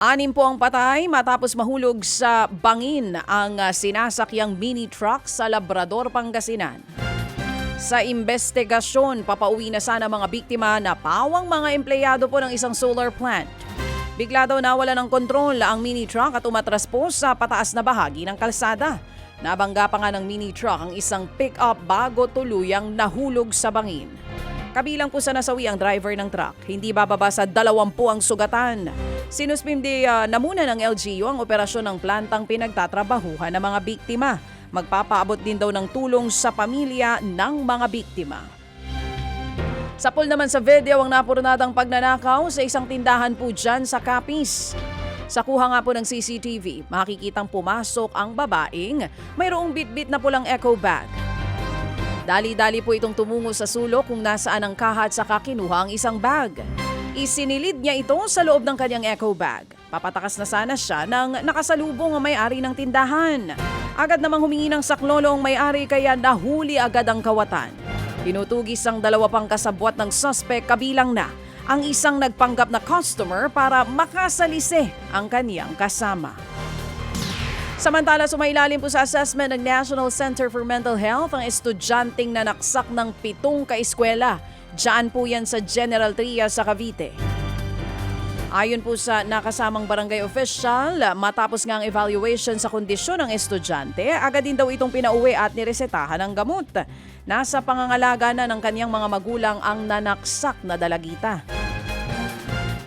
Anim po ang patay matapos mahulog sa bangin ang sinasakyang mini truck sa Labrador, Pangasinan. Sa investigasyon, papauwi na sana mga biktima na pawang mga empleyado po ng isang solar plant. Bigla daw nawala ng kontrol ang mini truck at umatras po sa pataas na bahagi ng kalsada. Nabangga pa nga ng mini truck ang isang pick-up bago tuluyang nahulog sa bangin. Kabilang po sa nasawi ang driver ng truck. Hindi bababa sa 20 ang sugatan. Sinuspindi na muna ng LGU ang operasyon ng plantang pinagtatrabahuhan ng mga biktima. Magpapaabot din daw ng tulong sa pamilya ng mga biktima. Sapol naman sa video ang napurnadang pagnanakaw sa isang tindahan po dyan sa Capiz. Sa kuha nga po ng CCTV, makikitang pumasok ang babaeng mayroong bitbit na pulang eco bag. Dali-dali po itong tumungo sa sulok kung nasaan ang kahat sa kinuha ang isang bag. Isinilid niya ito sa loob ng kanyang eco bag. Papatakas na sana siya nang nakasalubong ang may-ari ng tindahan. Agad namang humingi ng saklolo ang may-ari kaya nahuli agad ang kawatan. Tinutugis ang 2 pang kasabwat ng suspect kabilang na ang isang nagpanggap na customer para makasalisi ang kaniyang kasama. Samantala, sumailalim po sa assessment ng National Center for Mental Health ang estudyanteng nanaksak ng 7 kaeskwela. Diyan po yan sa General Trias sa Cavite. Ayon po sa nakasamang barangay official, matapos nga ang evaluation sa kondisyon ng estudyante, agad din daw itong pinauwi at niresetahan ng gamot. Nasa pangangalaga na ng kaniyang mga magulang ang nanaksak na dalagita.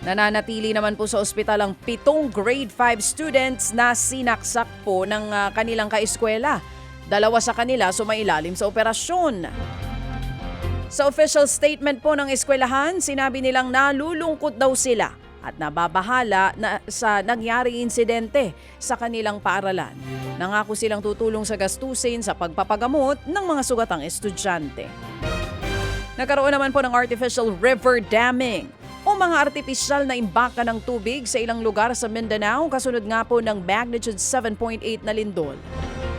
Nananatili naman po sa ospital ang 7 grade 5 students na sinaksak po ng kanilang kaeskwela. 2 sa kanila sumailalim sa operasyon. Sa official statement po ng eskwelahan, sinabi nilang nalulungkot daw sila at nababahala na sa nangyaring insidente sa kanilang paaralan. Nangako silang tutulong sa gastusin sa pagpapagamot ng mga sugatang estudyante. Nagkaroon naman po ng artificial river damming o mga artipisyal na imbaka ng tubig sa ilang lugar sa Mindanao kasunod nga po ng magnitude 7.8 na lindol.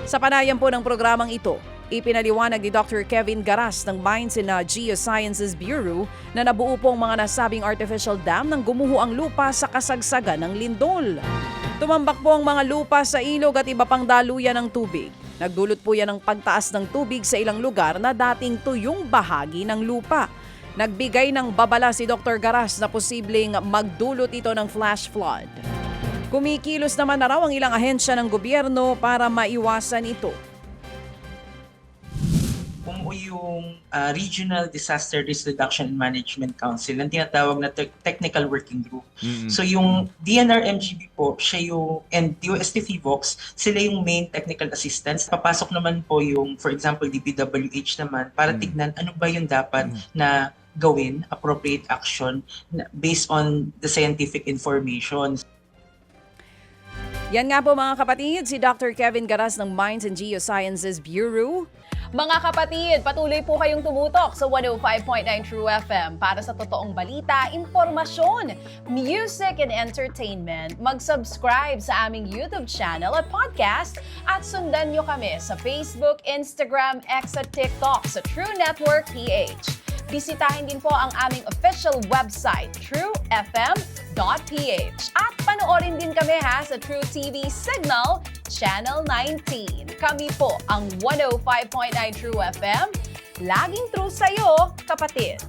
Sa panayam po ng programang ito, ipinaliwanag ni Dr. Kevin Garas ng Mines and Geosciences Bureau na nabuo po ang mga nasabing artificial dam nang gumuho ang lupa sa kasagsagan ng lindol. Tumambak po ang mga lupa sa ilog at iba pang daluyan ng tubig. Nagdulot po yan ng pagtaas ng tubig sa ilang lugar na dating tuyong bahagi ng lupa. Nagbigay ng babala si Dr. Garas na posibleng magdulot ito ng flash flood. Kumikilos naman na raw ang ilang ahensya ng gobyerno para maiwasan ito. Bumuo yung Regional Disaster Risk Reduction and Management Council, ang tinatawag na Technical Working Group. So yung DNR-MGB po, siya yung, and UST Vox, sila yung main technical assistants. Papasok naman po yung, for example, DPWH naman, para tignan ano ba yung dapat na gawin, appropriate action based on the scientific information. Yan nga po mga kapatid, si Dr. Kevin Garas ng Mines and Geosciences Bureau. Mga kapatid, patuloy po kayong tumutok sa 105.9 True FM para sa totoong balita, impormasyon, music and entertainment. Mag-subscribe sa aming YouTube channel at podcast at sundan nyo kami sa Facebook, Instagram, X at TikTok sa True Network PH. Bisitahin din po ang aming official website, truefm.ph. At panoorin din kami sa True TV Signal, Channel 19. Kami po ang 105.9 True FM. Laging true sa'yo, kapatid.